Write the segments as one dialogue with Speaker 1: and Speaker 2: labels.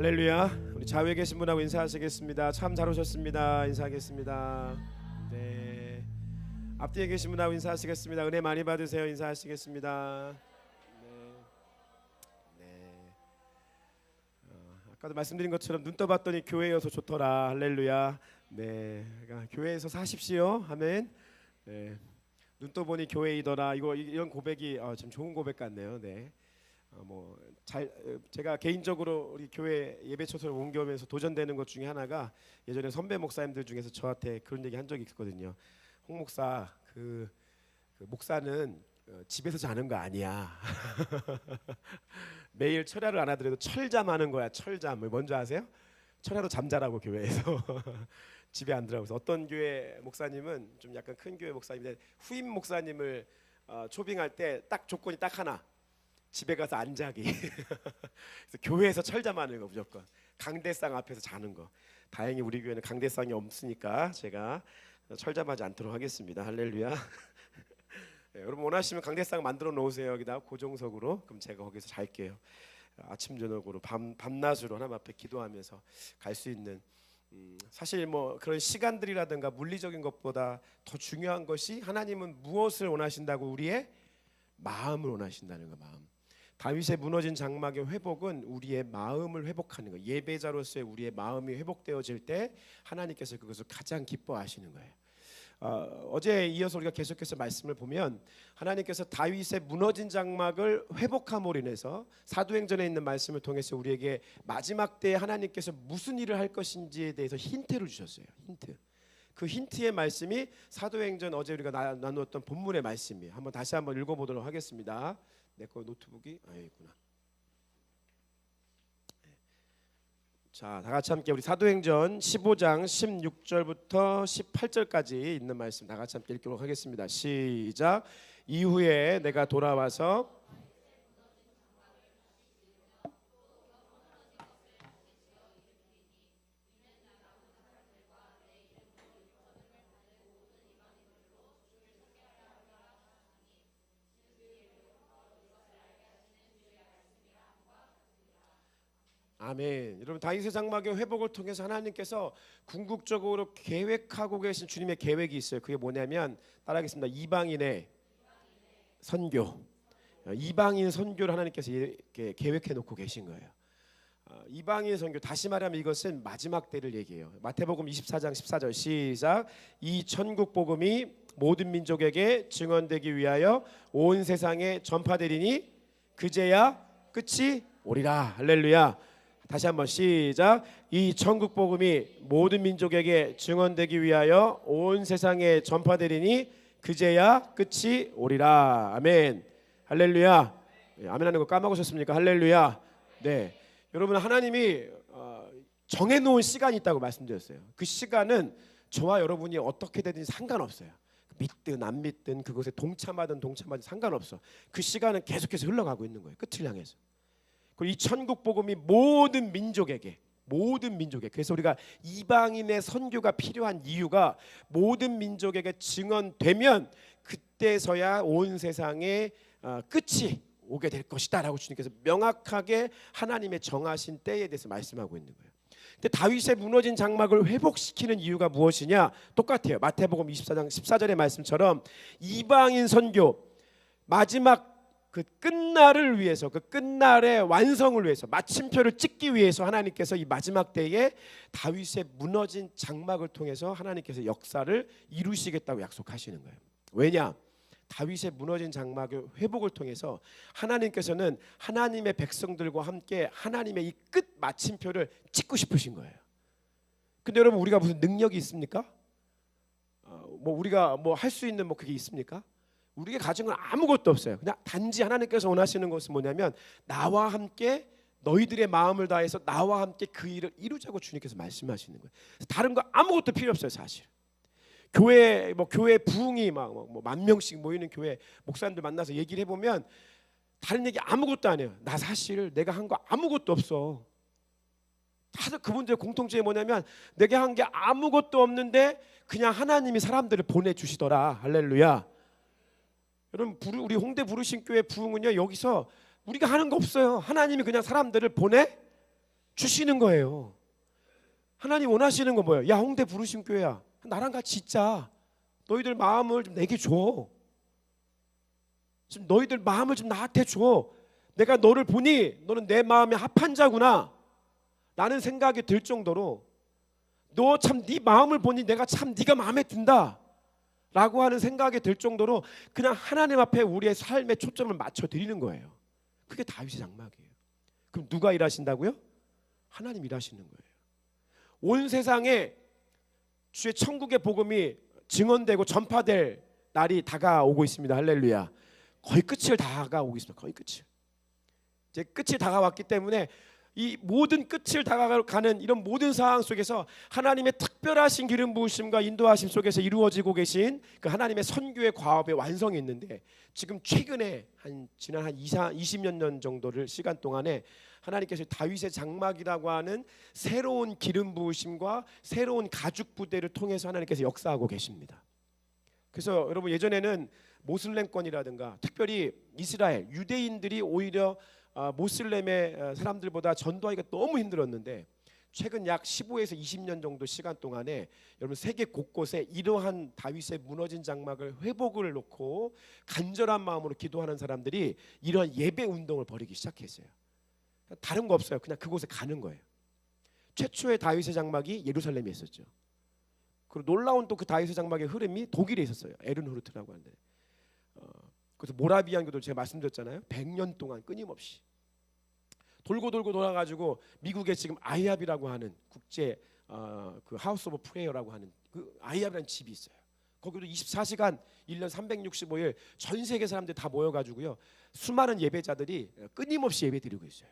Speaker 1: 할렐루야. 우리 좌우에 계신 분하고 인사하시겠습니다. 참 잘 오셨습니다. 인사하겠습니다. 네. 앞뒤에 계신 분하고 인사하시겠습니다. 은혜 많이 받으세요. 인사하시겠습니다. 네. 네. 아까도 말씀드린 것처럼 눈 떠봤더니 교회여서 좋더라. 할렐루야. 네. 그러니까 교회에서 사십시오. 아멘. 네. 눈 떠보니 교회이더라. 이런 고백이 좀 좋은 고백 같네요. 네. 제가 개인적으로 우리 교회 예배 처소를 옮겨오면서 도전되는 것 중에 하나가 예전에 선배 목사님들 중에서 저한테 그런 얘기 한 적이 있거든요. 홍 목사, 그 목사는 집에서 자는 거 아니야. 매일 철야를 안 하더라도 철잠하는 거야. 철잠. 뭔지 아세요? 철야로 잠자라고 교회에서. 집에 안 들어가서 어떤 교회 목사님은 좀 약간 큰 교회 목사님인데 후임 목사님을 초빙할 때 딱 조건이 딱 하나. 집에 가서 안 자기. 그래서 교회에서 철잠하는 거 무조건. 강대상 앞에서 자는 거. 다행히 우리 교회는 강대상이 없으니까 제가 철잠하지 않도록 하겠습니다. 할렐루야. 네, 여러분 원하시면 강대상 만들어 놓으세요. 여기다 고정석으로. 그럼 제가 거기서 잘게요. 아침 저녁으로 밤낮으로 하나님 앞에 기도하면서 갈 수 있는. 사실 그런 시간들이라든가 물리적인 것보다 더 중요한 것이 하나님은 무엇을 원하신다고? 우리의 마음을 원하신다는 거. 마음. 다윗의 무너진 장막의 회복은 우리의 마음을 회복하는 거예요. 예배자로서의 우리의 마음이 회복되어질 때 하나님께서 그것을 가장 기뻐하시는 거예요. 어제 이어서 우리가 계속해서 말씀을 보면 하나님께서 다윗의 무너진 장막을 회복함으로 인해서 사도행전에 있는 말씀을 통해서 우리에게 마지막 때에 하나님께서 무슨 일을 할 것인지에 대해서 힌트를 주셨어요. 힌트. 그 힌트의 말씀이 사도행전 어제 우리가 나누었던 본문의 말씀이에요. 다시 한번 읽어보도록 하겠습니다. 내 거 노트북이 있구나. 자, 다 같이 함께 우리 사도행전 15장 16절부터 18절까지 있는 말씀 다 같이 함께 읽도록 하겠습니다. 시작. 이후에 내가 돌아와서 아멘. 여러분 다윗의 장막의 회복을 통해서 하나님께서 궁극적으로 계획하고 계신 주님의 계획이 있어요. 그게 뭐냐면 따라하겠습니다. 이방인의 선교. 이방인 선교를 하나님께서 이렇게 계획해 놓고 계신 거예요. 이방인 선교, 다시 말하면 이것은 마지막 때를 얘기해요. 마태복음 24장 14절 시작. 이 천국 복음이 모든 민족에게 증언되기 위하여 온 세상에 전파되리니 그제야 끝이 오리라. 할렐루야. 다시 한번 시작. 이 천국 복음이 모든 민족에게 증언되기 위하여 온 세상에 전파되리니 그제야 끝이 오리라. 아멘. 할렐루야. 아멘 하는 거 까먹으셨습니까? 할렐루야. 네. 여러분 하나님이 정해놓은 시간이 있다고 말씀드렸어요. 그 시간은 저와 여러분이 어떻게 되든지 상관없어요. 믿든 안 믿든 그것에 동참하든 상관없어. 그 시간은 계속해서 흘러가고 있는 거예요. 끝을 향해서. 이 천국 복음이 모든 민족에게 그래서 우리가 이방인의 선교가 필요한 이유가 모든 민족에게 증언되면 그때서야 온 세상에 끝이 오게 될 것이다 라고 주님께서 명확하게 하나님의 정하신 때에 대해서 말씀하고 있는 거예요. 근데 다윗의 무너진 장막을 회복시키는 이유가 무엇이냐? 똑같아요. 마태복음 24장 14절의 말씀처럼 이방인 선교 마지막 그 끝날을 위해서, 그 끝날의 완성을 위해서, 마침표를 찍기 위해서 하나님께서 이 마지막 때에 다윗의 무너진 장막을 통해서 하나님께서 역사를 이루시겠다고 약속하시는 거예요. 왜냐? 다윗의 무너진 장막의 회복을 통해서 하나님께서는 하나님의 백성들과 함께 하나님의 이 끝 마침표를 찍고 싶으신 거예요. 근데 여러분 우리가 무슨 능력이 있습니까? 우리가 할 수 있는 그게 있습니까? 우리에게 가진 건 아무것도 없어요. 그냥 단지 하나님께서 원하시는 것은 뭐냐면 나와 함께 너희들의 마음을 다해서 나와 함께 그 일을 이루자고 주님께서 말씀하시는 거예요. 다른 거 아무것도 필요 없어요. 사실 교회 부흥이 만 명씩 모이는 교회 목사님들 만나서 얘기를 해보면 다른 얘기 아무것도 안 해요. 나 사실 내가 한 거 아무것도 없어. 다들 그분들의 공통점이 뭐냐면 내가 한 게 아무것도 없는데 그냥 하나님이 사람들을 보내주시더라. 할렐루야. 여러분 우리 홍대 부르신 교회 부흥은요 여기서 우리가 하는 거 없어요. 하나님이 그냥 사람들을 보내 주시는 거예요. 하나님 원하시는 건 뭐예요? 야, 홍대 부르심 교회야, 나랑 같이 있자. 너희들 마음을 좀 내게 줘. 좀 너희들 마음을 좀 나한테 줘. 내가 너를 보니 너는 내 마음에 합한 자구나 라는 생각이 들 정도로, 너 참 네 마음을 보니 내가 참 네가 마음에 든다 라고 하는 생각이 들 정도로 그냥 하나님 앞에 우리의 삶의 초점을 맞춰 드리는 거예요. 그게 다윗의 장막이에요. 그럼 누가 일하신다고요? 하나님 일하시는 거예요. 온 세상에 주의 천국의 복음이 증언되고 전파될 날이 다가오고 있습니다. 할렐루야. 거의 끝을 다가오고 있습니다. 거의 끝을. 이제 끝이 다가왔기 때문에 이 모든 끝을 다가가는 이런 모든 상황 속에서 하나님의 특별하신 기름 부으심과 인도하심 속에서 이루어지고 계신 그 하나님의 선교의 과업의 완성이 있는데, 지금 최근에 지난 한 20년 정도를 시간 동안에 하나님께서 다윗의 장막이라고 하는 새로운 기름 부으심과 새로운 가죽 부대를 통해서 하나님께서 역사하고 계십니다. 그래서 여러분, 예전에는 모슬렘권이라든가 특별히 이스라엘 유대인들이 오히려 모슬렘의 사람들보다 전도하기가 너무 힘들었는데, 최근 약 15에서 20년 정도 시간 동안에 여러분 세계 곳곳에 이러한 다윗의 무너진 장막을 회복을 놓고 간절한 마음으로 기도하는 사람들이 이러한 예배 운동을 벌이기 시작했어요. 다른 거 없어요. 그냥 그곳에 가는 거예요. 최초의 다윗의 장막이 예루살렘에 있었죠. 그리고 놀라운 또 그 다윗의 장막의 흐름이 독일에 있었어요. 에른후르트라고 하는데, 그래서 모라비안교도 제가 말씀드렸잖아요. 100년 동안 끊임없이 돌고 돌아가지고 미국에 지금 아이압이라고 하는 국제 그 하우스 오브 프레이어라고 하는 그 아이압이라는 집이 있어요. 거기도 24시간 1년 365일 전 세계 사람들 다 모여가지고요, 수많은 예배자들이 끊임없이 예배 드리고 있어요.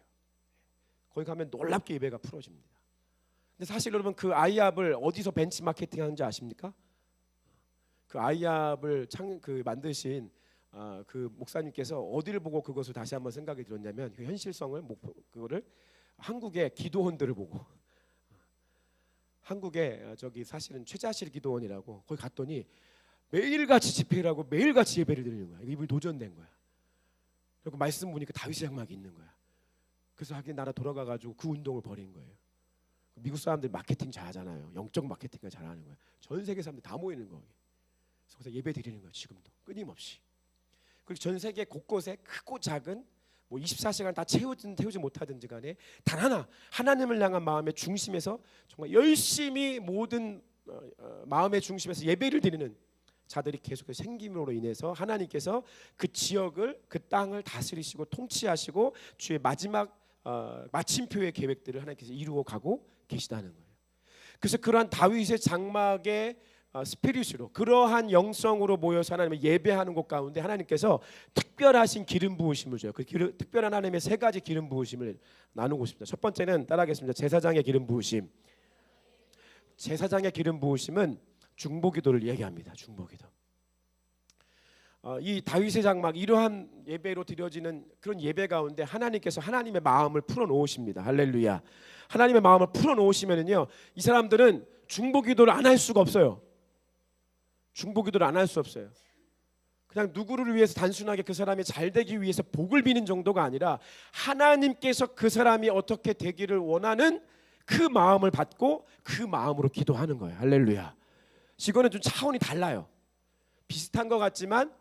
Speaker 1: 거기 가면 놀랍게 예배가 풀어집니다. 근데 사실 여러분, 그 아이압을 어디서 벤치마케팅 하는지 아십니까? 그 아이압을 만드신 그 목사님께서 어디를 보고 그것을 다시 한번 생각이 들었냐면, 그 현실성을 그거를 한국의 기도원들을 보고, 한국에 저기 사실은 최자실 기도원이라고 거기 갔더니 매일같이 집회를 하고 매일같이 예배를 드리는 거야. 이분이 도전된 거야. 그리고 말씀 보니까 다윗의 장막이 있는 거야. 그래서 하긴 나라 돌아가가지고 그 운동을 벌인 거예요. 미국 사람들 마케팅 잘하잖아요. 영적 마케팅을 잘하는 거예요. 전 세계 사람들 다 모이는 거예요. 그래서 예배 드리는 거예요. 지금도 끊임없이. 그리고 전 세계 곳곳에 크고 작은 뭐 24시간 다 태우지 못하든지 간에 단 하나님을 향한 마음의 중심에서 정말 열심히 모든 마음의 중심에서 예배를 드리는 자들이 계속해서 생김으로 인해서 하나님께서 그 지역을, 그 땅을 다스리시고 통치하시고 주의 마지막 마침표의 계획들을 하나님께서 이루어 가고 계시다는 거예요. 그래서 그러한 다윗의 장막의 스피릿으로, 그러한 영성으로 모여서 하나님을 예배하는 곳 가운데 하나님께서 특별하신 기름 부으심을 줘요. 그 특별한 하나님의 세 가지 기름 부으심을 나누고 싶습니다. 첫 번째는 따라하겠습니다. 제사장의 기름 부으심. 제사장의 기름 부으심은 중보기도를 얘기합니다. 중보기도. 이 다윗의 장막, 이러한 예배로 드려지는 그런 예배 가운데 하나님께서 하나님의 마음을 풀어놓으십니다. 할렐루야. 하나님의 마음을 풀어놓으시면은요, 이 사람들은 중보기도를 안 할 수가 없어요. 중보기도를 안 할 수 없어요. 그냥 누구를 위해서 단순하게 그 사람이 잘 되기 위해서 복을 비는 정도가 아니라 하나님께서 그 사람이 어떻게 되기를 원하는 그 마음을 받고 그 마음으로 기도하는 거예요. 할렐루야. 이거는 좀 차원이 달라요. 비슷한 것 같지만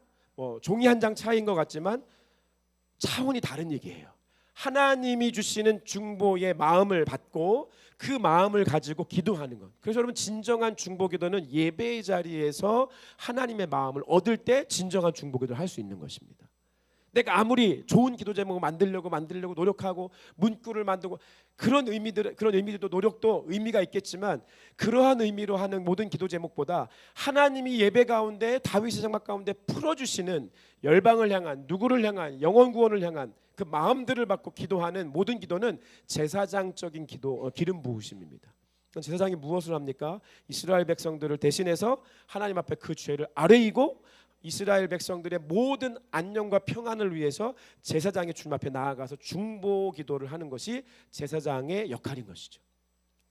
Speaker 1: 종이 한 장 차이인 것 같지만 차원이 다른 얘기예요. 하나님이 주시는 중보의 마음을 받고 그 마음을 가지고 기도하는 것. 그래서 여러분, 진정한 중보기도는 예배의 자리에서 하나님의 마음을 얻을 때 진정한 중보기도를 할 수 있는 것입니다. 내가 아무리 좋은 기도 제목을 만들려고 노력하고 문구를 만들고 그런 의미들도 노력도 의미가 있겠지만, 그러한 의미로 하는 모든 기도 제목보다 하나님이 예배 가운데 다윗의 장막 가운데 풀어주시는 열방을 향한, 누구를 향한, 영혼 구원을 향한 그 마음들을 받고 기도하는 모든 기도는 제사장적인 기도, 기름 부으심입니다. 제사장이 무엇을 합니까? 이스라엘 백성들을 대신해서 하나님 앞에 그 죄를 아뢰이고 이스라엘 백성들의 모든 안녕과 평안을 위해서 제사장의 주님 앞에 나아가서 중보 기도를 하는 것이 제사장의 역할인 것이죠.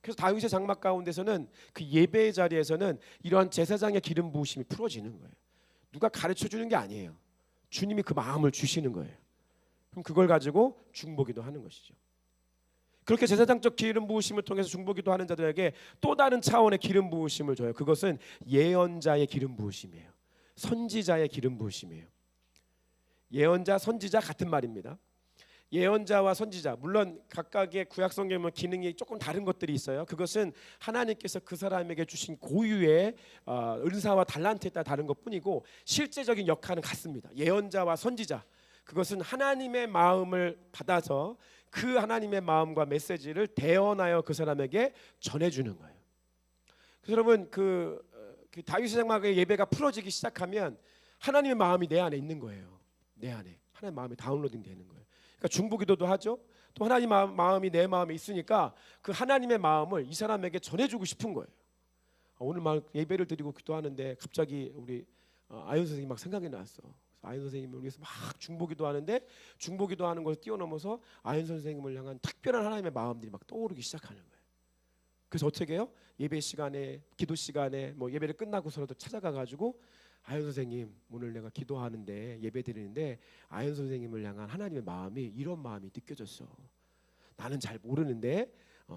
Speaker 1: 그래서 다윗의 장막 가운데서는, 그 예배의 자리에서는 이러한 제사장의 기름 부으심이 풀어지는 거예요. 누가 가르쳐 주는 게 아니에요. 주님이 그 마음을 주시는 거예요. 그럼 그걸 가지고 중보 기도하는 것이죠. 그렇게 제사장적 기름 부으심을 통해서 중보기도 하는 자들에게 또 다른 차원의 기름 부으심을 줘요. 그것은 예언자의 기름 부으심이에요. 선지자의 기름 부으심이에요. 예언자, 선지자 같은 말입니다. 예언자와 선지자, 물론 각각의 구약 성경은 기능이 조금 다른 것들이 있어요. 그것은 하나님께서 그 사람에게 주신 고유의 은사와 달란트에 따라 다른 것뿐이고 실제적인 역할은 같습니다. 예언자와 선지자, 그것은 하나님의 마음을 받아서 그 하나님의 마음과 메시지를 대언하여 그 사람에게 전해주는 거예요. 그래서 여러분 그 다윗의 장막의 예배가 풀어지기 시작하면 하나님의 마음이 내 안에 있는 거예요. 내 안에 하나님의 마음이 다운로딩 되는 거예요. 그러니까 중보기도도 하죠. 또 하나님 마음이 내 마음에 있으니까 그 하나님의 마음을 이 사람에게 전해주고 싶은 거예요. 오늘 막 예배를 드리고 기도하는데 갑자기 우리 아연 선생님이 막 생각이 났어. 아연 선생님을 위해서 막 중보기도 하는데 중보기도 하는 것을 뛰어넘어서 아연 선생님을 향한 특별한 하나님의 마음들이 막 떠오르기 시작하는 거예요. 그래서 어떻게 해요? 예배 시간에, 기도 시간에 뭐 예배를 끝나고서라도 찾아가 가지고 아연 선생님, 오늘 내가 기도하는데 예배 드리는데 아연 선생님을 향한 하나님의 마음이 이런 마음이 느껴졌어. 나는 잘 모르는데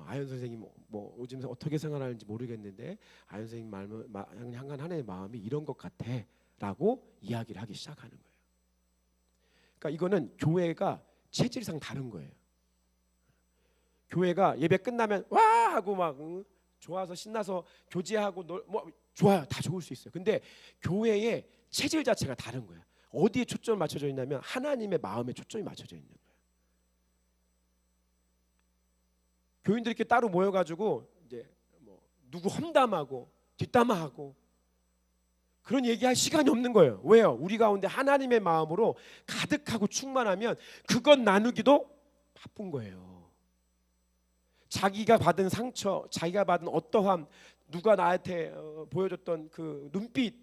Speaker 1: 아연 선생님 뭐 요즘 어떻게 생활하는지 모르겠는데 아연 선생님 향한 하나님의 마음이 이런 것 같아라고 이야기를 하기 시작하는 거예요. 그러니까 이거는 교회가 체질상 다른 거예요. 교회가 예배 끝나면 와 하고 막 좋아서 신나서 교제하고 뭐 좋아요, 다 좋을 수 있어요. 근데 교회의 체질 자체가 다른 거예요. 어디에 초점을 맞춰져 있냐면 하나님의 마음에 초점이 맞춰져 있는 거예요. 교인들이 이렇게 따로 모여가지고 이제 뭐 누구 험담하고 뒷담화하고 그런 얘기할 시간이 없는 거예요. 왜요? 우리 가운데 하나님의 마음으로 가득하고 충만하면 그것 나누기도 바쁜 거예요. 자기가 받은 상처, 자기가 받은 어떠함, 누가 나한테 보여줬던 그 눈빛,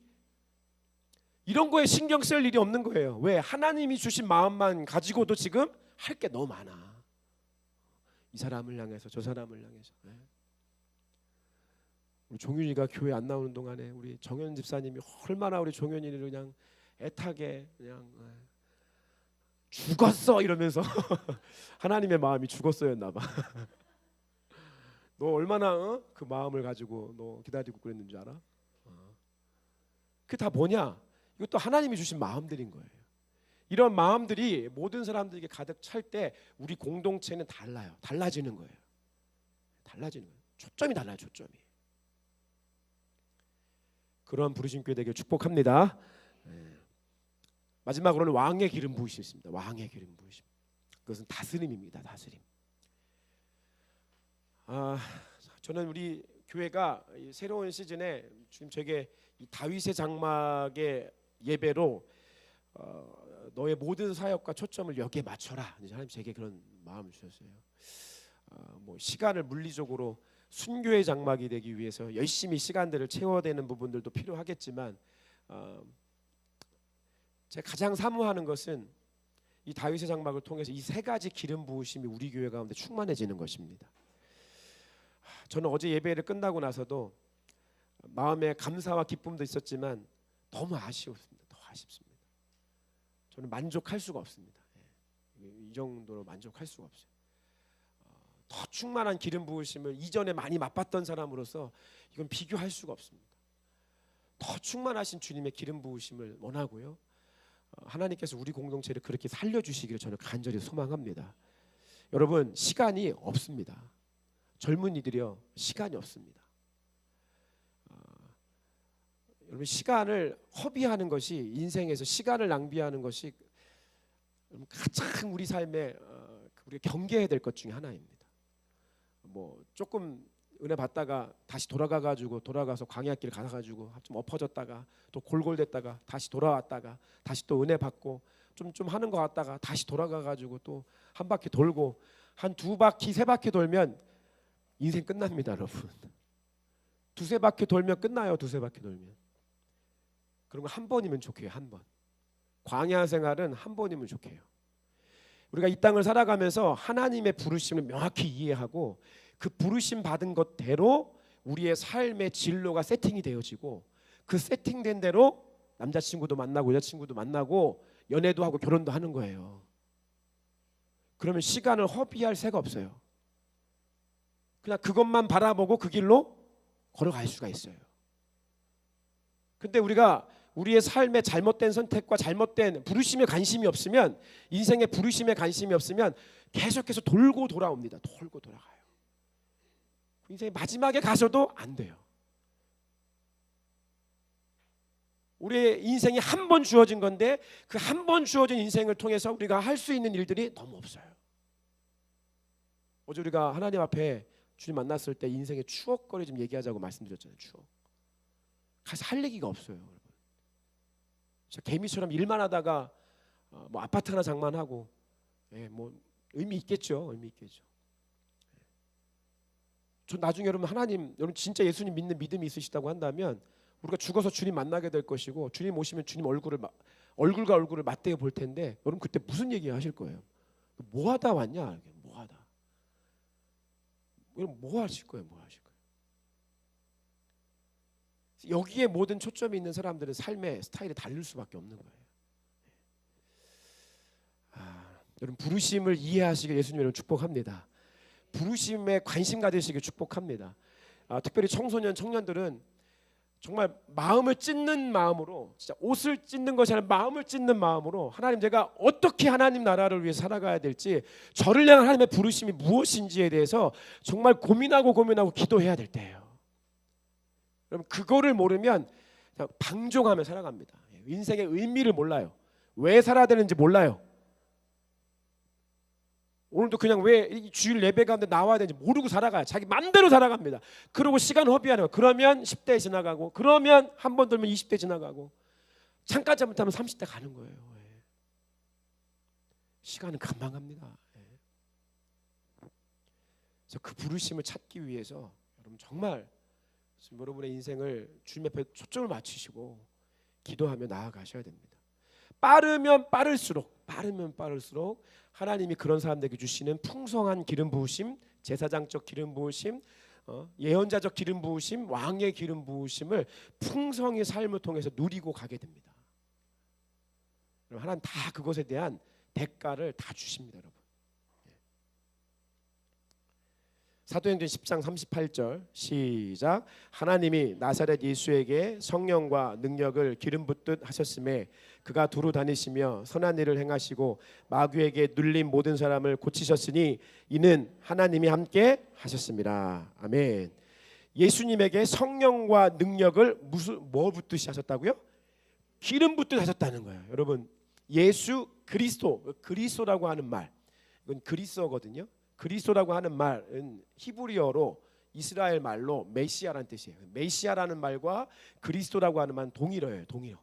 Speaker 1: 이런 거에 신경 쓸 일이 없는 거예요. 왜? 하나님이 주신 마음만 가지고도 지금 할 게 너무 많아. 이 사람을 향해서 저 사람을 향해서. 우리 종윤이가 교회 안 나오는 동안에 우리 정현 집사님이 얼마나 우리 종현이를 그냥 애타게 그냥 죽었어 이러면서 하나님의 마음이 죽었어였나 봐. 너 얼마나 그 마음을 가지고 너 기다리고 그랬는 줄 알아? 그게 다 뭐냐? 이것도 하나님이 주신 마음들인 거예요. 이런 마음들이 모든 사람들에게 가득 찰 때 우리 공동체는 달라요. 달라지는 거예요. 달라지는 거예요. 초점이 달라요. 초점이. 그런 부르심 교회 되길 축복합니다. 마지막으로는 왕의 기름 부으심 있습니다. 왕의 기름 부으심. 그것은 다스림입니다. 다스림. 저는 우리 교회가 새로운 시즌에 지금 제게 이 다윗의 장막의 예배로 너의 모든 사역과 초점을 여기에 맞춰라. 하나님 제게 그런 마음을 주셨어요. 뭐 시간을 물리적으로 순교의 장막이 되기 위해서 열심히 시간들을 채워대는 부분들도 필요하겠지만 제가 가장 사모하는 것은 이 다윗의 장막을 통해서 이 세 가지 기름 부으심이 우리 교회 가운데 충만해지는 것입니다. 저는 어제 예배를 끝나고 나서도 마음에 감사와 기쁨도 있었지만 너무 아쉬웠습니다. 더 아쉽습니다. 저는 만족할 수가 없습니다. 이 정도로 만족할 수가 없어요. 더 충만한 기름 부으심을 이전에 많이 맛봤던 사람으로서 이건 비교할 수가 없습니다. 더 충만하신 주님의 기름 부으심을 원하고요. 하나님께서 우리 공동체를 그렇게 살려주시기를 저는 간절히 소망합니다. 여러분 시간이 없습니다. 젊은이들이요 시간이 없습니다. 여러분 시간을 허비하는 것이 인생에서 시간을 낭비하는 것이 가장 우리 삶에 우리가 경계해야 될 것 중에 하나입니다. 뭐 조금 은혜 받다가 다시 돌아가서 광야길 가가지고 좀 엎어졌다가 또 골골댔다가 다시 돌아왔다가 다시 또 은혜 받고 좀 하는 것 같다가 다시 돌아가가지고 또 한 바퀴 돌고 한 두 바퀴 세 바퀴 돌면 인생 끝납니다, 여러분. 두세 바퀴 돌면 끝나요. 두세 바퀴 돌면. 그런 거 한 번이면 좋게요. 한 번. 광야 생활은 한 번이면 좋게요. 우리가 이 땅을 살아가면서 하나님의 부르심을 명확히 이해하고 그 부르심 받은 것대로 우리의 삶의 진로가 세팅이 되어지고 그 세팅된 대로 남자친구도 만나고 여자친구도 만나고 연애도 하고 결혼도 하는 거예요. 그러면 시간을 허비할 새가 없어요. 그냥 그것만 바라보고 그 길로 걸어갈 수가 있어요. 근데 우리가 우리의 삶에 잘못된 선택과 잘못된 부르심에 관심이 없으면, 인생의 부르심에 관심이 없으면 계속해서 돌고 돌아옵니다. 돌고 돌아가요. 인생의 마지막에 가서도 안 돼요. 우리의 인생이 한 번 주어진 건데 그 한 번 주어진 인생을 통해서 우리가 할 수 있는 일들이 너무 없어요. 어제 우리가 하나님 앞에 주님 만났을 때 인생의 추억거리 좀 얘기하자고 말씀드렸잖아요. 추억. 가서 할 얘기가 없어요. 여러분. 개미처럼 일만 하다가 뭐 아파트 하나 장만하고, 뭐 의미 있겠죠. 의미 있겠죠. 전 나중에 여러분 진짜 예수님 믿는 믿음이 있으시다고 한다면 우리가 죽어서 주님 만나게 될 것이고, 주님 오시면 주님 얼굴과 얼굴을 맞대어 볼 텐데, 여러분 그때 무슨 얘기 하실 거예요? 뭐 하다 왔냐? 뭐 하다. 여러분 뭐 하실 거예요? 뭐 하실 거예요? 여기에 모든 초점이 있는 사람들은 삶의 스타일이 다를 수밖에 없는 거예요. 여러분 부르심을 이해하시길 예수님 여러분 축복합니다. 부르심에 관심 가지시길 축복합니다. 특별히 청소년 청년들은 정말 마음을 찢는 마음으로, 진짜 옷을 찢는 것이 아니라 마음을 찢는 마음으로, 하나님 제가 어떻게 하나님 나라를 위해 살아가야 될지, 저를 향한 하나님의 부르심이 무엇인지에 대해서 정말 고민하고 기도해야 될 때예요. 여러분 그거를 모르면 그냥 방종하며 살아갑니다. 인생의 의미를 몰라요. 왜 살아야 되는지 몰라요. 오늘도 그냥 왜 주일 예배 가는데 나와야 되는지 모르고 살아가요. 자기 맘대로 살아갑니다. 그러고 시간 허비하는 거예요. 그러면 10대 지나가고, 그러면 한 번 돌면 20대 지나가고, 잠깐 잘못하면 30대 가는 거예요. 시간은 금방 갑니다. 그래서 그 부르심을 찾기 위해서 여러분 정말 여러분의 인생을 주님 앞에 초점을 맞추시고 기도하며 나아가셔야 됩니다. 빠르면 빠를수록 하나님이 그런 사람들에게 주시는 풍성한 기름 부으심, 제사장적 기름 부으심, 예언자적 기름 부으심, 왕의 기름 부으심을 풍성히 삶을 통해서 누리고 가게 됩니다. 하나님 다 그것에 대한 대가를 다 주십니다, 여러분. 사도행전 10장 38절 시작. 하나님이 나사렛 예수에게 성령과 능력을 기름 붓듯 하셨음에 그가 두루 다니시며 선한 일을 행하시고 마귀에게 눌린 모든 사람을 고치셨으니 이는 하나님이 함께 하셨습니다. 아멘. 예수님에게 성령과 능력을 뭐 붓듯이 하셨다고요? 기름 붓듯 하셨다는 거예요. 여러분 예수 그리스도라고 하는 말, 이건 그리스어거든요. 그리스도라고 하는 말은 히브리어로 이스라엘 말로 메시아라는 뜻이에요. 메시아라는 말과 그리스도라고 하는 말은 동일어예요. 동일어.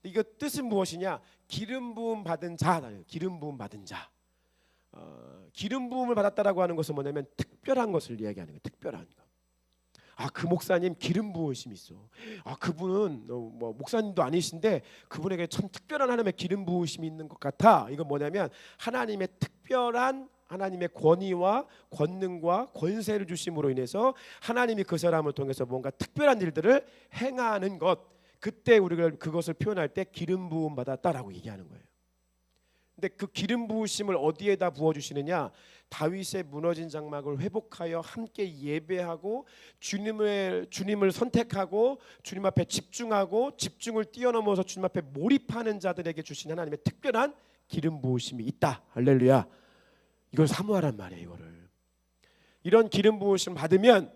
Speaker 1: 이거 뜻은 무엇이냐? 기름 부음 받은 자다. 기름 부음 받은 자. 기름 부음을 받았다라고 하는 것은 뭐냐면 특별한 것을 이야기하는 거예요. 특별한 거. 그 목사님 기름 부으심이 있어. 그분은 뭐 목사님도 아니신데 그분에게 참 특별한 하나님의 기름 부으심이 있는 것 같아. 이건 뭐냐면 하나님의 특별한 하나님의 권위와 권능과 권세를 주심으로 인해서 하나님이 그 사람을 통해서 뭔가 특별한 일들을 행하는 것, 그때 우리가 그것을 표현할 때 기름 부음 받았다라고 얘기하는 거예요. 근데 그 기름 부으심을 어디에다 부어주시느냐? 다윗의 무너진 장막을 회복하여 함께 예배하고 주님을 선택하고 주님 앞에 집중하고 집중을 뛰어넘어서 주님 앞에 몰입하는 자들에게 주신 하나님의 특별한 기름 부으심이 있다. 할렐루야. 이걸 사모하란 말이에요. 이거를. 이런 기름 부으심 받으면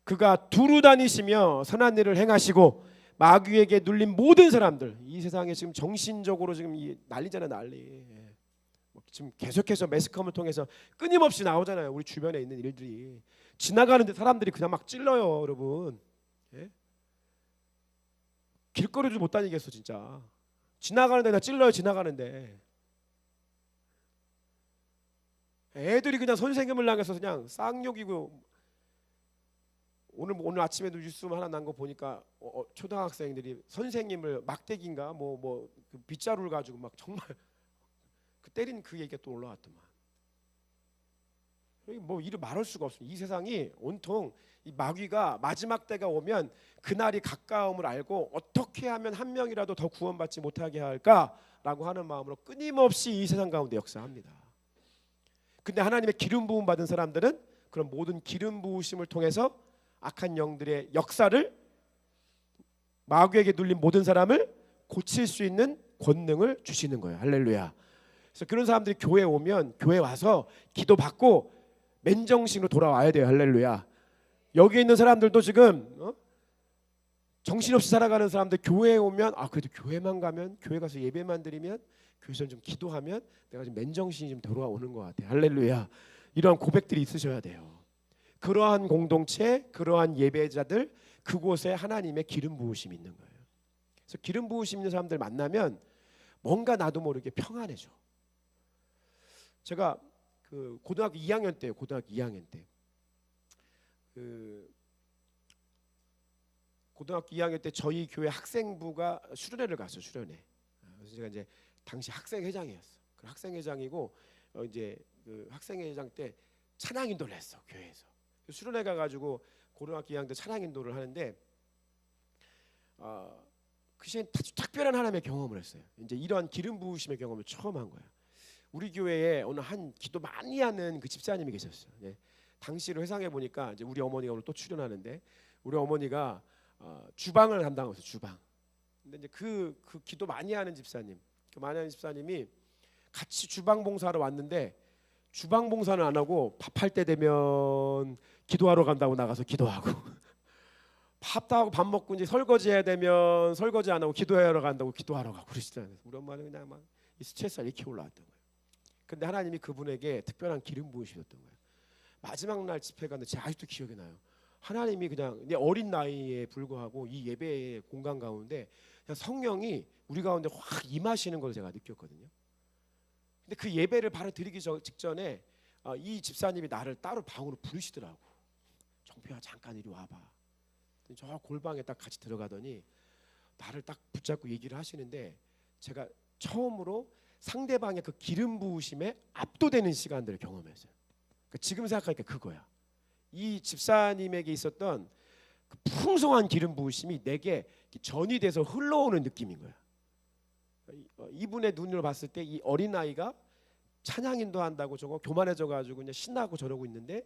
Speaker 1: 그가 두루 다니시며 선한 일을 행하시고 마귀에게 눌린 모든 사람들, 이 세상에 지금 정신적으로 지금 난리잖아요. 난리. 지금 계속해서 매스컴을 통해서 끊임없이 나오잖아요. 우리 주변에 있는 일들이. 지나가는데 사람들이 그냥 막 찔러요. 여러분. 길거리도 못 다니겠어 진짜. 지나가는데 나 찔러요. 지나가는데. 애들이 그냥 선생님을 향해서 그냥 쌍욕이고, 오늘 아침에도 뉴스 하나 난 거 보니까 초등학생들이 선생님을 막대기인가 그 빗자루를 가지고 막 정말 그 때린 그 얘기가 또 올라왔더만. 뭐 이를 말할 수가 없습니다. 이 세상이 온통 이 마귀가 마지막 때가 오면 그날이 가까움을 알고 어떻게 하면 한 명이라도 더 구원받지 못하게 할까라고 하는 마음으로 끊임없이 이 세상 가운데 역사합니다. 근데 하나님의 기름 부음 받은 사람들은 그런 모든 기름 부으심을 통해서 악한 영들의 역사를, 마귀에게 눌린 모든 사람을 고칠 수 있는 권능을 주시는 거예요. 할렐루야. 그래서 그런 사람들이 교회에 오면 교회 와서 기도받고 맨정신으로 돌아와야 돼요. 할렐루야. 여기 있는 사람들도 지금 정신없이 살아가는 사람들, 교회에 오면 그래도 교회만 가면, 교회 가서 예배만 드리면, 교회에서 좀 기도하면 내가 좀 맨정신이 좀 돌아오는 것 같아요. 할렐루야. 이러한 고백들이 있으셔야 돼요. 그러한 공동체, 그러한 예배자들, 그곳에 하나님의 기름 부으심이 있는 거예요. 그래서 기름 부으심 있는 사람들 만나면 뭔가 나도 모르게 평안해져. 제가 그 고등학교 2학년 때요. 고등학교 2학년 때. 고등학교 2학년 때 저희 교회 학생부가 수련회를 갔어요. 수련회. 그래서 제가 이제 당시 학생회장이었어. 그 학생회장이고 이제 그 학생회장 때 찬양 인도를 했어. 교회에서. 수련회 가가지고 고등학교 2학년 때 찬양 인도를 하는데 그 시간 특별한 하나님의 경험을 했어요. 이제 이러한 기름 부으심의 경험을 처음 한 거야. 우리 교회에 오늘 한 기도 많이 하는 그 집사님이 계셨어요. 예. 당시를 회상해 보니까 이제 우리 어머니가 오늘 또 출연하는데, 우리 어머니가 주방을 담당하고 있어요. 주방. 근데 이제 그 기도 많이 하는 집사님, 그 많이 하는 집사님이 같이 주방 봉사하러 왔는데 주방 봉사는 안 하고 밥할 때 되면 기도하러 간다고 나가서 기도하고 밥 다 하고 밥 먹고 이제 설거지 해야 되면 설거지 안 하고 기도하러 간다고 기도하러 가고 그러시잖아요. 우리 엄마는 그냥 막 스트레스가 이렇게 올라왔던 거예요. 근데 하나님이 그분에게 특별한 기름 부으셨던 거예요. 마지막 날 집회 갔는데 제가 아직도 기억이 나요. 하나님이 그냥 내 어린 나이에 불구하고 이 예배의 공간 가운데 그냥 성령이 우리 가운데 확 임하시는 걸 제가 느꼈거든요. 근데 그 예배를 바로 드리기 직전에 이 집사님이 나를 따로 방으로 부르시더라고. 정표야 잠깐 이리 와봐. 저 골방에 딱 같이 들어가더니 나를 딱 붙잡고 얘기를 하시는데 제가 처음으로 상대방의 그 기름 부으심에 압도되는 시간들을 경험했어요. 그러니까 지금 생각하니까 그거야. 이 집사님에게 있었던 그 풍성한 기름 부으심이 내게 전이 돼서 흘러오는 느낌인 거야. 이분의 눈으로 봤을 때 이 어린아이가 찬양인도 한다고 저거 교만해져 가지고 그냥 신나고 저러고 있는데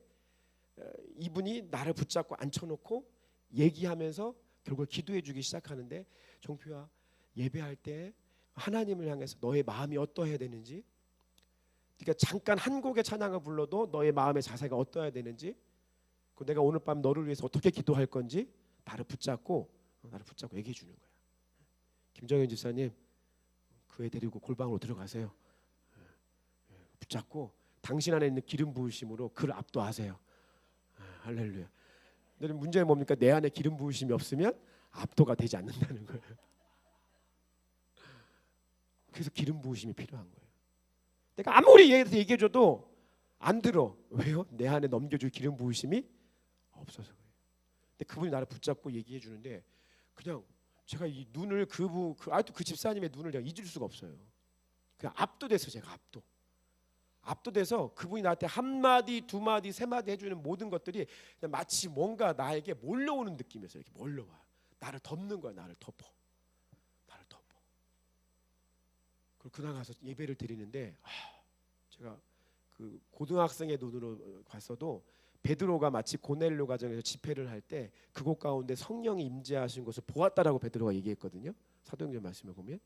Speaker 1: 이분이 나를 붙잡고 앉혀놓고 얘기하면서 결국 기도해 주기 시작하는데, 정표야 예배할 때 하나님을 향해서 너의 마음이 어떠해야 되는지, 그러니까 잠깐 한 곡의 찬양을 불러도 너의 마음의 자세가 어떠해야 되는지, 내가 오늘 밤 너를 위해서 어떻게 기도할 건지 나를 붙잡고 얘기해 주는 거야. 김정현 집사님 그 애 데리고 골방으로 들어가세요. 붙잡고 당신 안에 있는 기름 부으심으로 그를 압도하세요. 할렐루야. 근데 문제는 뭡니까? 내 안에 기름 부으심이 없으면 압도가 되지 않는다는 거예요. 그래서 기름 부으심이 필요한 거예요. 내가 아무리 얘기해줘도 안 들어. 왜요? 내 안에 넘겨줄 기름 부으심이 없어서 그래요. 근데 그분이 나를 붙잡고 얘기해 주는데 그냥 제가 이 눈을 아직도 그 집사님의 눈을 내가 잊을 수가 없어요. 그냥 압도돼서 제가 압도돼서 그분이 나한테 한 마디, 두 마디, 세 마디 해주는 모든 것들이 그냥 마치 뭔가 나에게 몰려오는 느낌이었어요. 이렇게 몰려와. 나를 덮는 거야. 나를 덮어. 그리고 그날 가서 예배를 드리는데 제가 그 고등학생의 눈으로 봤어도 베드로가 마치 고넬료 가정에서 집회를 할 때 그곳 가운데 성령이 임재하신 것을 보았다라고 베드로가 얘기했거든요. 사도행전 말씀에 보면.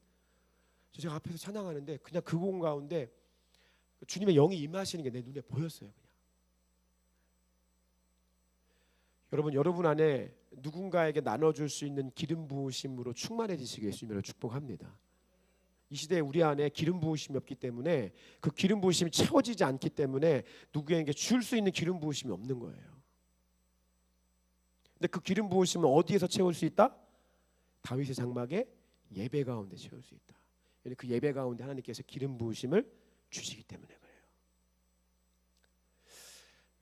Speaker 1: 제가 앞에서 찬양하는데 그냥 그곳 가운데 주님의 영이 임하시는 게 내 눈에 보였어요. 그냥. 여러분 안에 누군가에게 나눠줄 수 있는 기름 부으심으로 충만해지시길 예수님으로 축복합니다. 이 시대에 우리 안에 기름 부으심이 없기 때문에, 그 기름 부으심이 채워지지 않기 때문에 누구에게 줄 수 있는 기름 부으심이 없는 거예요. 근데 그 기름 부으심은 어디에서 채울 수 있다? 다윗의 장막에 예배 가운데 채울 수 있다. 그 예배 가운데 하나님께서 기름 부으심을 주시기 때문에 그래요.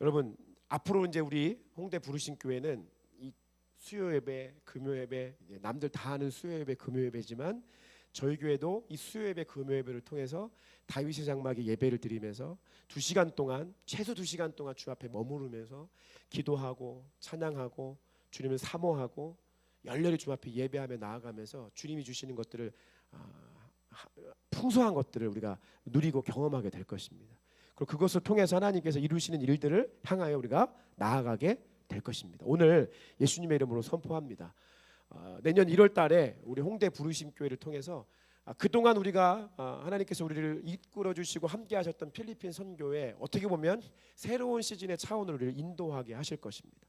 Speaker 1: 여러분 앞으로 이제 우리 홍대 부르신 교회는 이 수요 예배, 금요 예배, 남들 다 하는 수요 예배, 금요 예배지만 저희 교회도 이 수요 예배, 금요 예배를 통해서 다윗의 장막에 예배를 드리면서 2시간 동안, 최소 2시간 동안 주 앞에 머무르면서 기도하고 찬양하고 주님을 사모하고 열렬히 주 앞에 예배하며 나아가면서 주님이 주시는 것들을 풍성한 것들을 우리가 누리고 경험하게 될 것입니다. 그리고 그것을 통해서 하나님께서 이루시는 일들을 향하여 우리가 나아가게 될 것입니다. 오늘 예수님의 이름으로 선포합니다. 내년 1월 달에 우리 홍대 부르심 교회를 통해서 그동안 우리가 하나님께서 우리를 이끌어 주시고 함께 하셨던 필리핀 선교에 어떻게 보면 새로운 시즌의 차원으로 우리를 인도하게 하실 것입니다.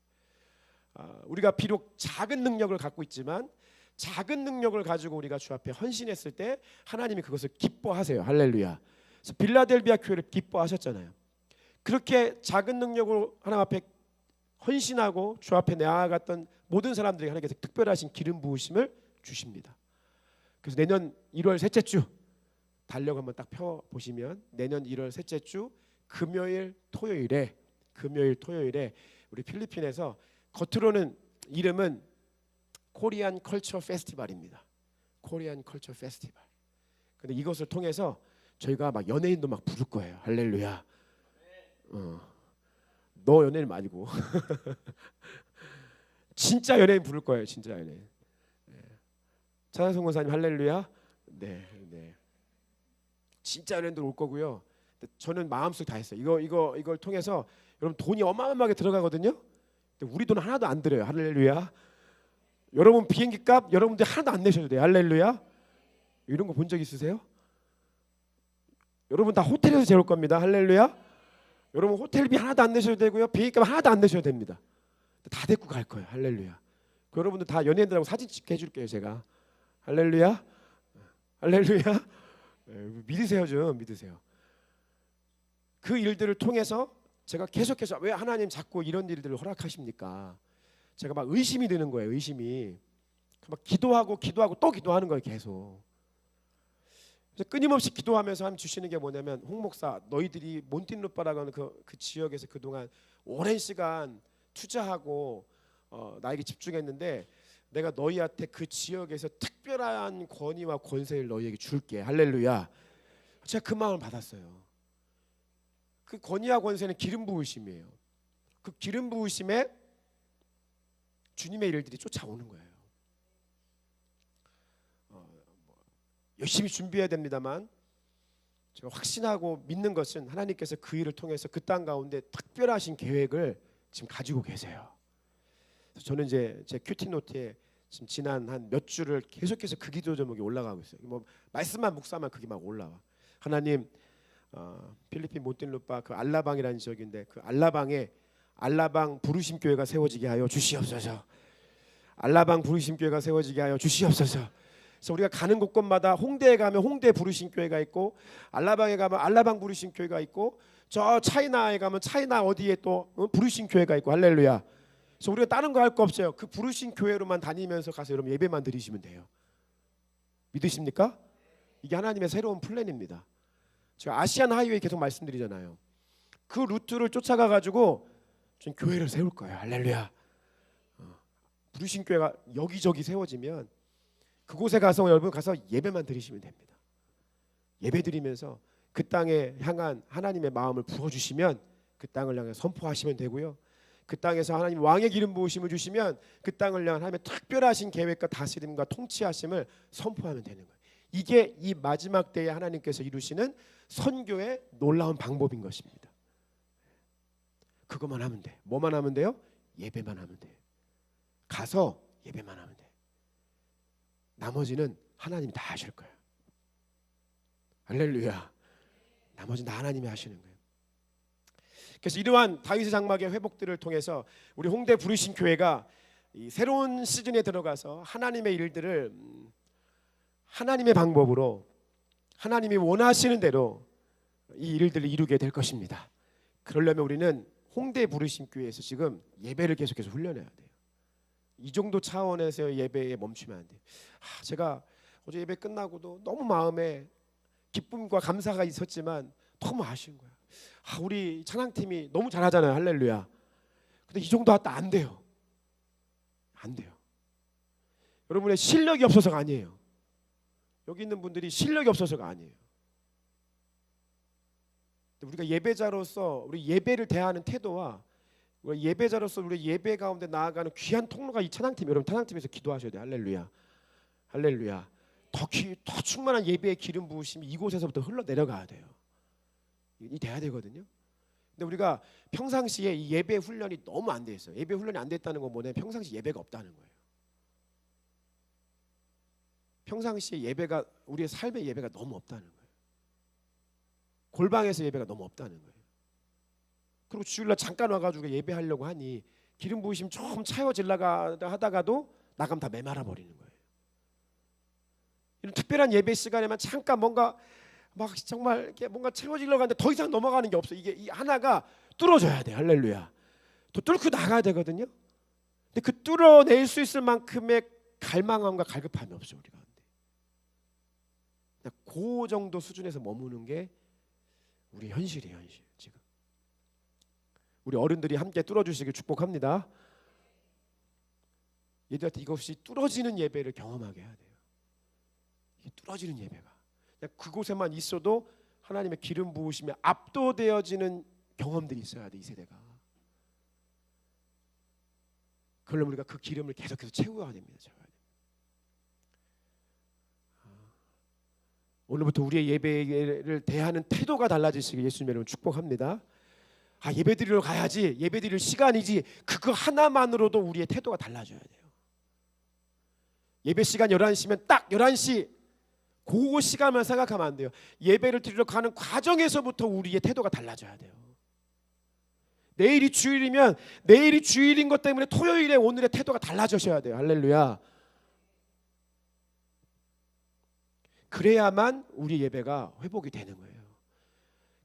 Speaker 1: 우리가 비록 작은 능력을 갖고 있지만 작은 능력을 가지고 우리가 주 앞에 헌신했을 때 하나님이 그것을 기뻐하세요. 할렐루야. 그래서 빌라델비아 교회를 기뻐하셨잖아요. 그렇게 작은 능력으로 하나님 앞에 헌신하고 주 앞에 나아갔던 모든 사람들에게 하나님께서 특별하신 기름 부으심을 주십니다. 그래서 내년 1월 셋째 주 달력 한번 딱 펴 보시면 내년 1월 셋째 주 금요일 토요일에 우리 필리핀에서 겉으로는 이름은 코리안 컬처 페스티벌입니다. 코리안 컬처 페스티벌. 근데 이것을 통해서 저희가 막 연예인도 막 부를 거예요. 할렐루야. 너 연예인 말고 진짜 연예인 부를 거예요. 진짜 연예인. 차상성 권사님 할렐루야. 네. 진짜 연예인들 올 거고요. 저는 마음속 다 했어요. 이걸 통해서 여러분 돈이 어마어마하게 들어가거든요. 근데 우리 돈 하나도 안 들어요. 할렐루야. 여러분 비행기 값 여러분들 하나도 안 내셔도 돼요. 할렐루야. 이런 거 본 적 있으세요? 여러분 다 호텔에서 재울 겁니다. 할렐루야. 여러분 호텔비 하나도 안 내셔도 되고요. 비행기 값 하나도 안 내셔도 됩니다. 다 데리고 갈 거예요. 할렐루야. 여러분들 다 연예인들하고 사진 찍게 해줄게요. 제가. 할렐루야. 할렐루야. 믿으세요. 좀 믿으세요. 그 일들을 통해서 제가 계속해서 왜 하나님 자꾸 이런 일들을 허락하십니까? 제가 막 의심이 드는 거예요. 의심이. 막 기도하고 또 기도하는 거예요. 계속. 그래서 끊임없이 기도하면서 하나님 주시는 게 뭐냐면 홍 목사 너희들이 몬틴루파라고 하는 그 지역에서 그동안 오랜 시간 투자하고 나에게 집중했는데 내가 너희한테 그 지역에서 특별한 권위와 권세를 너희에게 줄게. 할렐루야. 제가 그 마음을 받았어요. 그 권위와 권세는 기름 부으심이에요. 그 기름 부으심에 주님의 일들이 쫓아오는 거예요. 열심히 준비해야 됩니다만 제가 확신하고 믿는 것은 하나님께서 그 일을 통해서 그 땅 가운데 특별하신 계획을 지금 가지고 계세요. 그래서 저는 이제 제 큐티 노트에 지금 지난 한 몇 주를 계속해서 그 기도 제목이 올라가고 있어요. 뭐 말씀만 묵상만 그게 막 올라와. 하나님, 필리핀 몬틴루파 그 알라방이라는 지역인데 그 알라방에 알라방 부르심 교회가 세워지게 하여 주시옵소서. 알라방 부르심 교회가 세워지게 하여 주시옵소서. 그래서 우리가 가는 곳곳마다 홍대에 가면 홍대 부르심 교회가 있고 알라방에 가면 알라방 부르심 교회가 있고 저 차이나에 가면 차이나 어디에 또 부르심 교회가 있고 할렐루야. 그래서 우리가 다른 거 할 거 없어요. 그 부르심 교회로만 다니면서 가서 여러분 예배만 드리시면 돼요. 믿으십니까? 이게 하나님의 새로운 플랜입니다. 제가 아시안 하이웨이 계속 말씀드리잖아요. 그 루트를 쫓아가 가지고 좀 교회를 세울 거예요. 할렐루야. 부르심 교회가 여기저기 세워지면 그곳에 가서 여러분 가서 예배만 드리시면 됩니다. 예배 드리면서 그 땅에 향한 하나님의 마음을 부어주시면 그 땅을 향해 선포하시면 되고요. 그 땅에서 하나님 왕의 기름 부으심을 주시면 그 땅을 향한 하나님의 특별하신 계획과 다스림과 통치하심을 선포하면 되는 거예요. 이게 이 마지막 때에 하나님께서 이루시는 선교의 놀라운 방법인 것입니다. 그것만 하면 돼. 뭐만 하면 돼요? 예배만 하면 돼. 가서 예배만 하면 돼. 나머지는 하나님이 다 하실 거예요. 할렐루야. 나머지는 다 하나님이 하시는 거예요. 그래서 이러한 다윗의 장막의 회복들을 통해서 우리 홍대 부르심 교회가 이 새로운 시즌에 들어가서 하나님의 일들을 하나님의 방법으로 하나님이 원하시는 대로 이 일들을 이루게 될 것입니다. 그러려면 우리는 홍대 부르심 교회에서 지금 예배를 계속해서 훈련해야 돼요. 이 정도 차원에서 예배에 멈추면 안 돼요. 제가 어제 예배 끝나고도 너무 마음에 기쁨과 감사가 있었지만 너무 아쉬운 거야. 우리 찬양팀이 너무 잘하잖아요. 할렐루야. 근데 이 정도 하다 안 돼요. 안 돼요. 여러분의 실력이 없어서가 아니에요. 여기 있는 분들이 실력이 없어서가 아니에요. 우리가 예배자로서 우리 예배를 대하는 태도와 우리 예배자로서 우리 예배 가운데 나아가는 귀한 통로가 이 찬양팀. 여러분 찬양팀에서 기도하셔야 돼요. 할렐루야. 할렐루야. 더 충만한 예배의 기름 부으심이 이곳에서부터 흘러내려가야 돼요. 이 돼야 되거든요. 근데 우리가 평상시에 이 예배 훈련이 너무 안 돼 있어요. 예배 훈련이 안 됐다는 건 뭐냐면 평상시 예배가 없다는 거예요. 평상시에 예배가 우리의 삶의 예배가 너무 없다는 거예요. 골방에서 예배가 너무 없다는 거예요. 그리고 주일날 잠깐 와가지고 예배하려고 하니 기름 부으심 좀 차여질라가 하다가도 나가면 다 메말아 버리는 거예요. 이런 특별한 예배 시간에만 잠깐 뭔가 막 정말 이렇게 뭔가 채워지려고 하는데 더 이상 넘어가는 게 없어. 이게 이 하나가 뚫어져야 돼. 할렐루야. 또 뚫고 나가야 되거든요. 근데 그 뚫어낼 수 있을 만큼의 갈망함과 갈급함이 없어 우리 가운데. 그냥 그 정도 수준에서 머무는 게 우리 현실이에요. 현실 지금. 우리 어른들이 함께 뚫어주시길 축복합니다. 얘들한테 이것이 뚫어지는 예배를 경험하게 해야 돼요. 이게 뚫어지는 예배가 그냥 그곳에만 있어도 하나님의 기름 부으심에 압도되어지는 경험들이 있어야 돼. 이 세대가. 그러려면 우리가 그 기름을 계속해서 채워야 됩니다. 채워야 됩니다. 오늘부터 우리의 예배를 대하는 태도가 달라지시길 예수님의 이름으로 축복합니다. 예배 드리러 가야지, 예배 드릴 시간이지, 그거 하나만으로도 우리의 태도가 달라져야 돼요. 예배 시간 11시면 딱 11시 그 시간만 생각하면 안 돼요. 예배를 드리러 가는 과정에서부터 우리의 태도가 달라져야 돼요. 내일이 주일이면 내일이 주일인 것 때문에 토요일에 오늘의 태도가 달라져야 돼요. 할렐루야. 그래야만 우리 예배가 회복이 되는 거예요.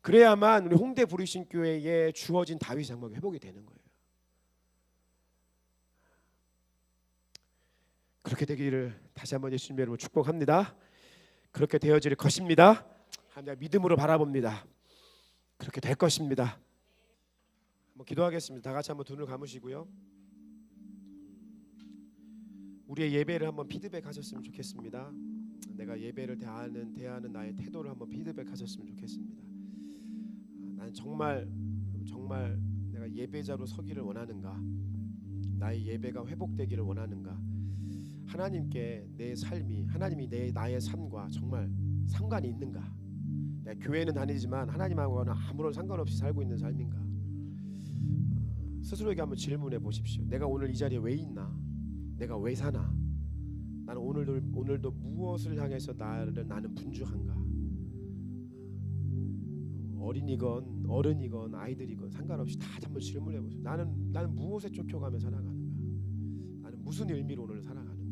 Speaker 1: 그래야만 우리 홍대 부르신 교회에 주어진 다윗 장막이 회복이 되는 거예요. 그렇게 되기를 다시 한번 예수님 이름으로 축복합니다. 그렇게 되어질 것입니다. 내가 믿음으로 바라봅니다. 그렇게 될 것입니다. 한번 기도하겠습니다. 다 같이 한번 눈을 감으시고요. 우리의 예배를 한번 피드백하셨으면 좋겠습니다. 내가 예배를 대하는 나의 태도를 한번 피드백하셨으면 좋겠습니다. 나는 정말 내가 예배자로 서기를 원하는가? 나의 예배가 회복되기를 원하는가? 하나님께 내 삶이 하나님이 나의 삶과 정말 상관이 있는가? 내가 교회는 다니지만 하나님하고는 아무런 상관없이 살고 있는 삶인가? 스스로에게 한번 질문해 보십시오. 내가 오늘 이 자리에 왜 있나? 내가 왜 사나? 나는 오늘도 무엇을 향해서 나는 분주한가? 어린이건 어른이건 아이들이건 상관없이 다 한번 질문해 보세요. 나는 무엇에 쫓겨가며 살아가는가? 나는 무슨 의미로 오늘 살아가는가?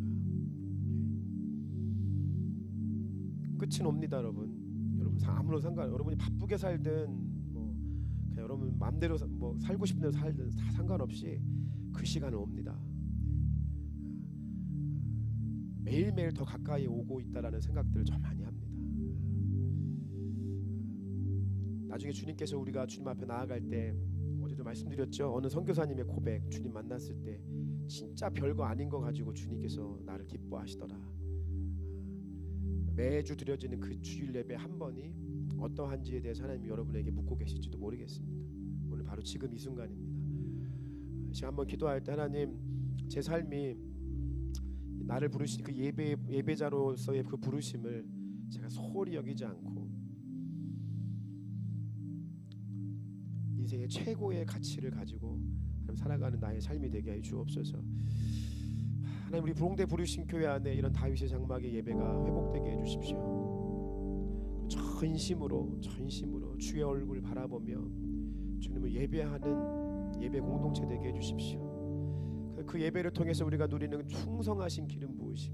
Speaker 1: 끝은 옵니다, 여러분. 아무런 여러분이 바쁘게 살든 그냥 여러분 마음대로 살고 싶은 대로 살든 다 상관없이 그 시간은 옵니다. 매일매일 더 가까이 오고 있다라는 생각들을 좀 많이 합니다. 나중에 주님께서 우리가 주님 앞에 나아갈 때 어제도 말씀드렸죠. 어느 선교사님의 고백, 주님 만났을 때 진짜 별거 아닌 거 가지고 주님께서 나를 기뻐하시더라. 매주 드려지는 그 주일 예배 한 번이 어떠한지에 대해서 하나님이 여러분에게 묻고 계실지도 모르겠습니다. 오늘 바로 지금 이 순간입니다. 지금 한번 기도할 때 하나님, 제 삶이 나를 부르신 그 예배자로서의 그 부르심을 제가 소홀히 여기지 않고 인생의 최고의 가치를 가지고 살아가는 나의 삶이 되게 해 주옵소서. 하나님, 우리 부흥대 부르신 교회 안에 이런 다윗의 장막의 예배가 회복되게 해주십시오. 전심으로 주의 얼굴 바라보며 주님을 예배하는 예배 공동체 되게 해주십시오. 그 예배를 통해서 우리가 누리는 충성하신 기름 부으심,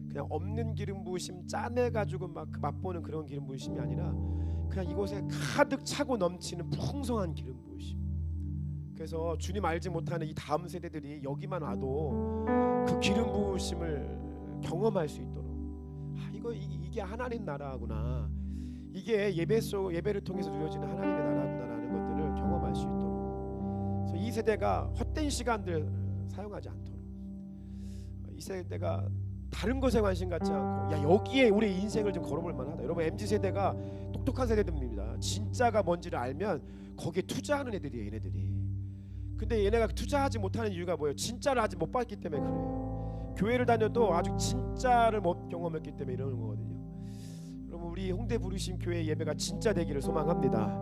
Speaker 1: 그냥 없는 기름 부으심 짜내가지고 막 맛보는 그런 기름 부으심이 아니라 그냥 이곳에 가득 차고 넘치는 풍성한 기름 부으심. 그래서 주님 알지 못하는 이 다음 세대들이 여기만 와도 그 기름 부으심을 경험할 수 있도록, 이게 하나님 나라구나, 이게 예배를 통해서 누려지는 하나님의 나라구나라는 것들을 경험할 수 있도록. 그래서 이 세대가 헛된 시간들 사용하지 않도록, 이 세대가 다른 것에 관심 갖지 않고 여기에 우리 인생을 좀 걸어볼 만하다. 여러분, MZ세대가 똑똑한 세대들입니다. 진짜가 뭔지를 알면 거기에 투자하는 애들이에요, 얘네들이. 근데 얘네가 투자하지 못하는 이유가 뭐예요? 진짜를 아직 못 봤기 때문에 그래요. 교회를 다녀도 아직 진짜를 못 경험했기 때문에 이러는 거거든요. 여러분 우리 홍대 부르심 교회 예배가 진짜 되기를 소망합니다.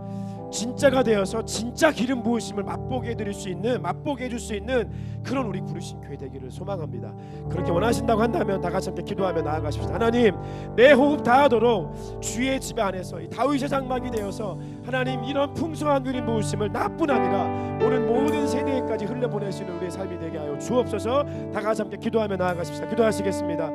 Speaker 1: 진짜가 되어서 진짜 기름 부으심을 맛보게 해드릴 수 있는, 맛보게 해줄 수 있는 그런 우리 부르심 교회 되기를 소망합니다. 그렇게 원하신다고 한다면 다 같이 함께 기도하며 나아가십시다. 하나님, 내 호흡 다하도록 주의 지배 안에서 이 다윗의 장막이 되어서 하나님 이런 풍성한 기름 부으심을 나뿐 아니라 오는 모든 세대까지 흘려보낼 수 있는 우리의 삶이 되게 하여 주옵소서. 다 같이 함께 기도하며 나아가십시다. 기도하시겠습니다.